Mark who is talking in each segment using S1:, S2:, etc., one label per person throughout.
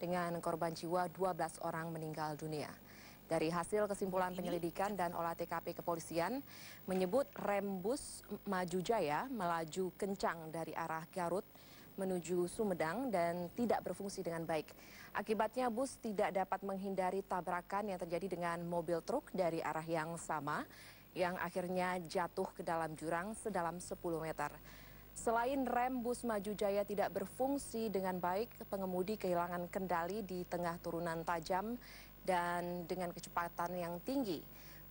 S1: dengan korban jiwa 12 orang meninggal dunia. Dari hasil kesimpulan penyelidikan dan olah TKP kepolisian menyebut rem bus Maju Jaya melaju kencang dari arah Garut menuju Sumedang dan tidak berfungsi dengan baik. Akibatnya bus tidak dapat menghindari tabrakan yang terjadi dengan mobil truk dari arah yang sama yang akhirnya jatuh ke dalam jurang sedalam 10 meter. Selain rem bus Maju Jaya tidak berfungsi dengan baik, pengemudi kehilangan kendali di tengah turunan tajam dan dengan kecepatan yang tinggi.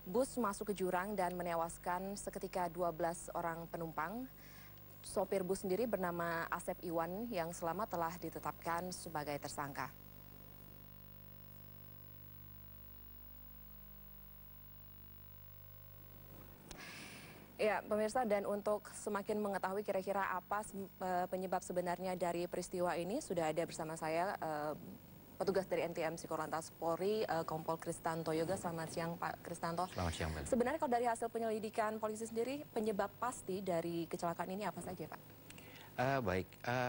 S1: Bus masuk ke jurang dan menewaskan seketika 12 orang penumpang. Sopir bus sendiri bernama Asep Iwan yang selamat telah ditetapkan sebagai tersangka. Ya, pemirsa, dan untuk semakin mengetahui kira-kira apa penyebab sebenarnya dari peristiwa ini, sudah ada bersama saya petugas dari NTMC Korlantas Polri, Kompol Kristanto Yoga. Selamat siang, Pak Kristanto.
S2: Selamat siang, Mbak.
S1: Sebenarnya kalau dari hasil penyelidikan polisi sendiri, penyebab pasti dari kecelakaan ini apa saja, Pak?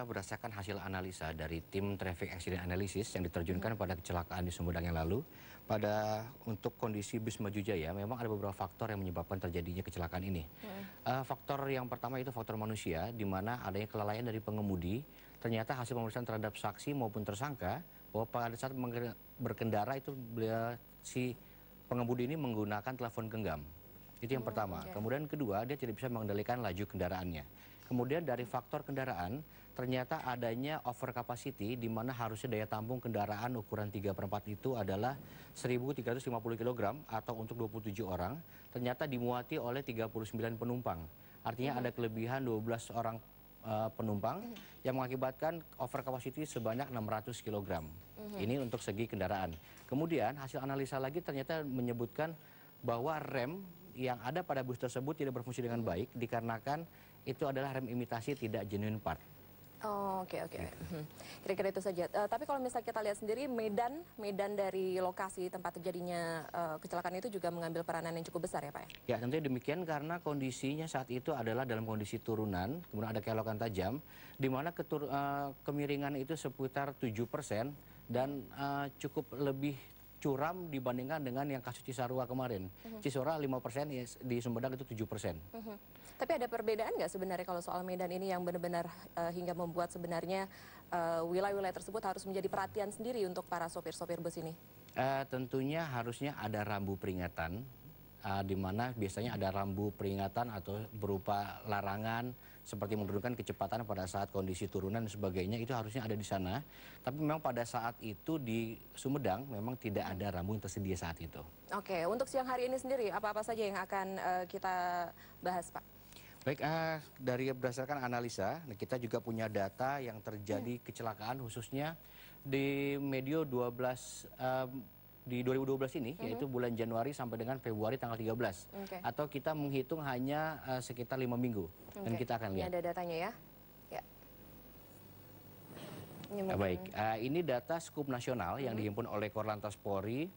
S2: Berdasarkan hasil analisa dari tim Traffic Accident Analysis yang diterjunkan pada kecelakaan di Sumedang yang lalu, untuk kondisi bus Maju Jaya memang ada beberapa faktor yang menyebabkan terjadinya kecelakaan ini. Faktor yang pertama itu faktor manusia, di mana adanya kelalaian dari pengemudi. Ternyata hasil pemeriksaan terhadap saksi maupun tersangka bahwa pada saat berkendara itu si pengemudi ini menggunakan telepon genggam. Itu yang pertama. Kemudian kedua, dia tidak bisa mengendalikan laju kendaraannya. Kemudian dari faktor kendaraan, ternyata adanya over capacity, di mana harusnya daya tampung kendaraan ukuran 3/4 itu adalah 1.350 kg atau untuk 27 orang, ternyata dimuati oleh 39 penumpang. Artinya ada kelebihan 12 orang penumpang yang mengakibatkan over capacity sebanyak 600 kg. Ini untuk segi kendaraan. Kemudian hasil analisa lagi ternyata menyebutkan bahwa rem yang ada pada bus tersebut tidak berfungsi dengan baik dikarenakan itu adalah rem imitasi, tidak genuine part.
S1: Oh, oke. Kira-kira itu saja. Tapi kalau misalnya kita lihat sendiri, medan dari lokasi tempat terjadinya kecelakaan itu juga mengambil peranan yang cukup besar ya, Pak?
S2: Ya, tentunya demikian karena kondisinya saat itu adalah dalam kondisi turunan, kemudian ada kelokan tajam, di mana kemiringan itu sekitar 7% dan cukup lebih curam dibandingkan dengan yang kasus Cisarua kemarin. Cisarua 5%, di Sumedang itu 7%.
S1: Tapi ada perbedaan nggak sebenarnya kalau soal medan ini yang benar-benar hingga membuat sebenarnya wilayah-wilayah tersebut harus menjadi perhatian sendiri untuk para sopir-sopir bus ini?
S2: Tentunya harusnya ada rambu peringatan, di mana biasanya ada rambu peringatan atau berupa larangan seperti menurunkan kecepatan pada saat kondisi turunan dan sebagainya, itu harusnya ada di sana. Tapi memang pada saat itu di Sumedang memang tidak ada rambu yang tersedia saat itu.
S1: Oke, untuk siang hari ini sendiri apa-apa saja yang akan kita bahas, Pak?
S2: Baik, dari berdasarkan analisa, kita juga punya data yang terjadi kecelakaan khususnya di medio 12 di 2012 ini, yaitu bulan Januari sampai dengan Februari tanggal 13. Atau kita menghitung hanya sekitar 5 minggu. Dan kita akan lihat.
S1: Ini ada datanya ya.
S2: Baik, ini data skup nasional yang dihimpun oleh Korlantas Polri,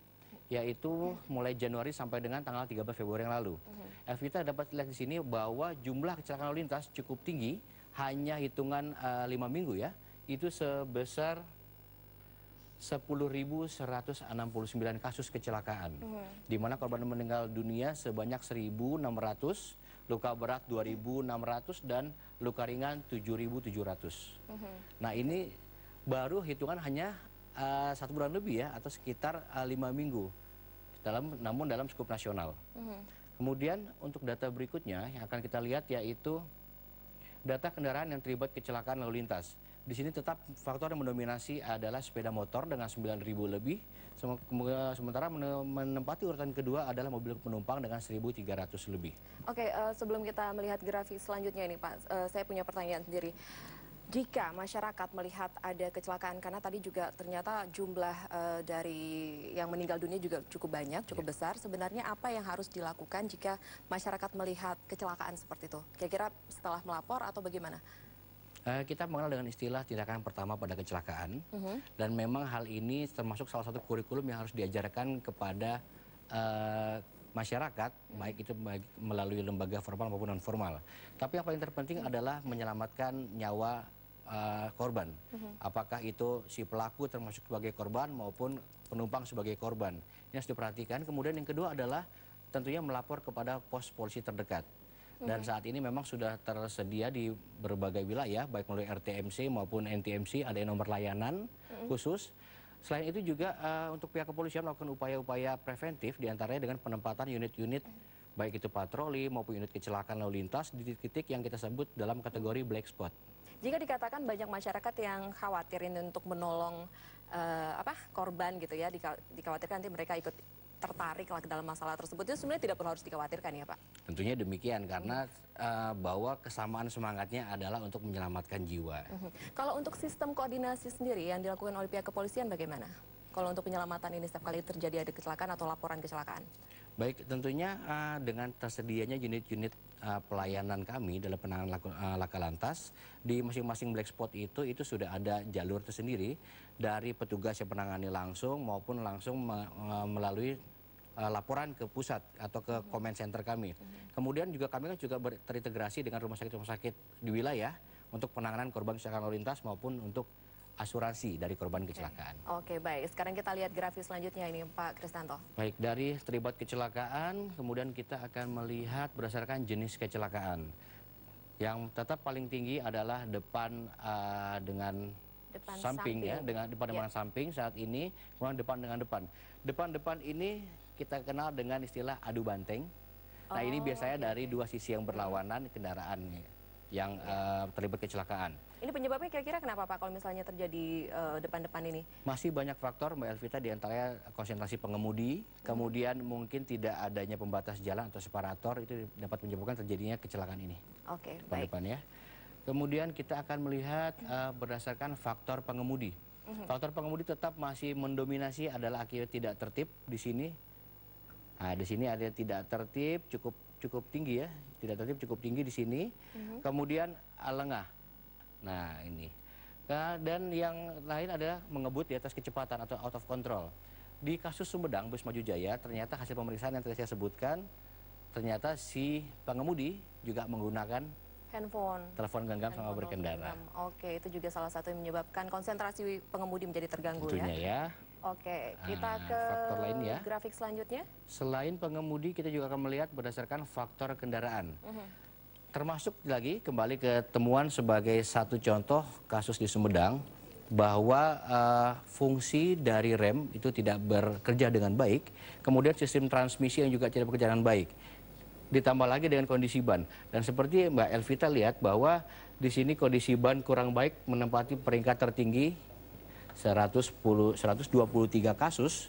S2: yaitu mulai Januari sampai dengan tanggal 13 Februari yang lalu. Kita dapat lihat di sini bahwa jumlah kecelakaan lalu lintas cukup tinggi, hanya hitungan 5 minggu ya, itu sebesar 10.169 kasus kecelakaan, di mana korban meninggal dunia sebanyak 1.600, luka berat 2.600, dan luka ringan 7.700. Nah, ini baru hitungan hanya 1 bulan lebih ya, atau sekitar 5 minggu, namun dalam skup nasional. Kemudian untuk data berikutnya yang akan kita lihat yaitu data kendaraan yang terlibat kecelakaan lalu lintas. Di sini tetap faktor yang mendominasi adalah sepeda motor dengan 9.000 lebih, sementara menempati urutan kedua adalah mobil penumpang dengan 1.300 lebih.
S1: Oke, sebelum kita melihat grafik selanjutnya ini, Pak, saya punya pertanyaan sendiri. Jika masyarakat melihat ada kecelakaan, karena tadi juga ternyata jumlah dari yang meninggal dunia juga cukup banyak, cukup besar, sebenarnya apa yang harus dilakukan jika masyarakat melihat kecelakaan seperti itu? Kira-kira setelah melapor atau bagaimana?
S2: Kita mengenal dengan istilah tindakan pertama pada kecelakaan, dan memang hal ini termasuk salah satu kurikulum yang harus diajarkan kepada masyarakat, baik itu melalui lembaga formal maupun non formal. Tapi yang paling terpenting adalah menyelamatkan nyawa korban. Apakah itu si pelaku termasuk sebagai korban maupun penumpang sebagai korban. Ini harus diperhatikan. Kemudian yang kedua adalah tentunya melapor kepada pos polisi terdekat. Dan saat ini memang sudah tersedia di berbagai wilayah, baik melalui RTMC maupun NTMC, ada nomor layanan khusus. Selain itu juga untuk pihak kepolisian melakukan upaya-upaya preventif, diantaranya dengan penempatan unit-unit, baik itu patroli maupun unit kecelakaan lalu lintas di titik-titik yang kita sebut dalam kategori black spot.
S1: Jika dikatakan banyak masyarakat yang khawatir ini untuk menolong korban gitu ya, dikhawatirkan nanti mereka ikut tertarik lah ke dalam masalah tersebut, itu sebenarnya tidak perlu harus dikhawatirkan ya Pak?
S2: Tentunya demikian, karena bahwa kesamaan semangatnya adalah untuk menyelamatkan jiwa.
S1: Kalau untuk sistem koordinasi sendiri yang dilakukan oleh pihak kepolisian bagaimana? Kalau untuk penyelamatan ini setiap kali terjadi ada kecelakaan atau laporan kecelakaan?
S2: Baik, tentunya dengan tersedianya unit-unit pelayanan kami dalam penanganan laka lantas di masing-masing black spot itu sudah ada jalur tersendiri dari petugas yang menangani langsung maupun langsung melalui laporan ke pusat atau ke comment center kami. Kemudian juga kami kan juga terintegrasi dengan rumah sakit di wilayah untuk penanganan korban kecelakaan lalu lintas maupun untuk asuransi dari korban kecelakaan.
S1: Oke, baik. Sekarang kita lihat grafis selanjutnya ini Pak Kristanto.
S2: Baik, dari terlibat kecelakaan, kemudian kita akan melihat berdasarkan jenis kecelakaan. Yang tetap paling tinggi adalah depan dengan samping ya, dengan depan dengan samping saat ini, kemudian depan dengan depan. Depan ini kita kenal dengan istilah adu banteng. Nah, ini biasanya dari dua sisi yang berlawanan kendaraan yang terlibat kecelakaan.
S1: Ini penyebabnya kira-kira kenapa Pak kalau misalnya terjadi depan-depan ini?
S2: Masih banyak faktor Mbak Elvita, diantaranya konsentrasi pengemudi, kemudian mungkin tidak adanya pembatas jalan atau separator, itu dapat menyebabkan terjadinya kecelakaan ini.
S1: Oke, baik.
S2: Depan ya. Kemudian kita akan melihat berdasarkan faktor pengemudi. Faktor pengemudi tetap masih mendominasi adalah akibat tidak tertib di sini. Nah, di sini ada tidak tertib cukup tinggi ya, tidak tertib cukup tinggi di sini. Kemudian lengah. Nah, ini. Dan yang lain adalah mengebut di atas kecepatan atau out of control. Di kasus Sumedang Bus Maju Jaya, ternyata hasil pemeriksaan yang tadi saya sebutkan, ternyata si pengemudi juga menggunakan
S1: handphone,
S2: telepon genggam sama berkendara.
S1: Oke, itu juga salah satu yang menyebabkan konsentrasi pengemudi menjadi terganggu.
S2: Tentunya ya.
S1: Oke, kita ke
S2: faktor lain ya.
S1: Grafik selanjutnya.
S2: Selain pengemudi, kita juga akan melihat berdasarkan faktor kendaraan. Termasuk lagi kembali ke temuan sebagai satu contoh kasus di Sumedang, bahwa fungsi dari rem itu tidak bekerja dengan baik, kemudian sistem transmisi yang juga tidak bekerja dengan baik. Ditambah lagi dengan kondisi ban. Dan seperti Mbak Elvita lihat bahwa di sini kondisi ban kurang baik menempati peringkat tertinggi 123 kasus.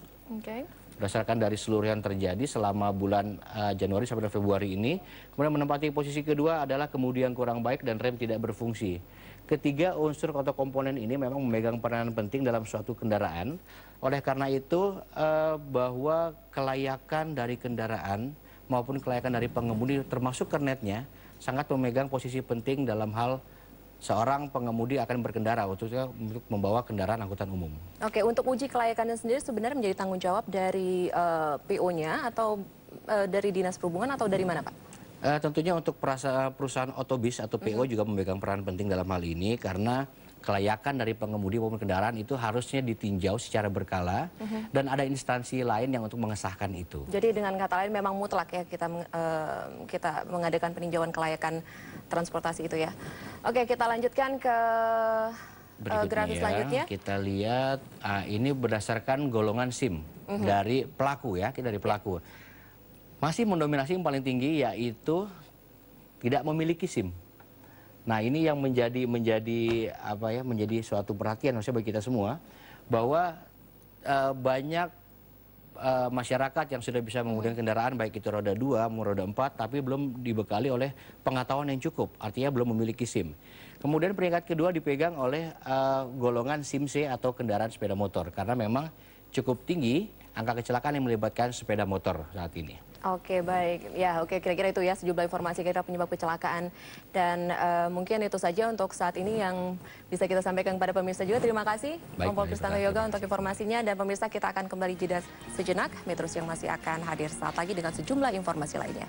S2: Berdasarkan dari seluruh yang terjadi selama bulan Januari sampai Februari ini. Kemudian menempati posisi kedua adalah kemudi yang kurang baik dan rem tidak berfungsi. Ketiga unsur atau komponen ini memang memegang peranan penting dalam suatu kendaraan. Oleh karena itu bahwa kelayakan dari kendaraan maupun kelayakan dari pengemudi termasuk kernetnya sangat memegang posisi penting dalam hal seorang pengemudi akan berkendara untuk membawa kendaraan angkutan umum. Oke, untuk uji kelayakannya sendiri sebenarnya menjadi tanggung jawab dari PO-nya atau dari Dinas Perhubungan atau dari mana Pak? Tentunya untuk perusahaan otobis atau PO juga memegang peran penting dalam hal ini, karena kelayakan dari pengemudi maupun kendaraan itu harusnya ditinjau secara berkala dan ada instansi lain yang untuk mengesahkan itu. Jadi dengan kata lain memang mutlak ya kita mengadakan peninjauan kelayakan transportasi itu ya. Oke, kita lanjutkan ke grafis selanjutnya. Kita lihat ini berdasarkan golongan SIM dari pelaku ya, dari pelaku. Masih mendominasi yang paling tinggi yaitu tidak memiliki SIM. Nah, ini yang menjadi suatu perhatian maksudnya bagi kita semua, bahwa banyak masyarakat yang sudah bisa menggunakan kendaraan baik itu roda 2 maupun roda 4 tapi belum dibekali oleh pengetahuan yang cukup, artinya belum memiliki SIM. Kemudian peringkat kedua dipegang oleh golongan SIM C atau kendaraan sepeda motor, karena memang cukup tinggi angka kecelakaan yang melibatkan sepeda motor saat ini. Oke, baik. Ya, oke, kira-kira itu ya sejumlah informasi kira-kira penyebab kecelakaan. Dan mungkin itu saja untuk saat ini yang bisa kita sampaikan kepada pemirsa juga. Terima kasih Kompol Kristanto Yoga untuk informasinya. Dan pemirsa, kita akan kembali jeda sejenak. Metro Siang masih akan hadir saat lagi dengan sejumlah informasi lainnya.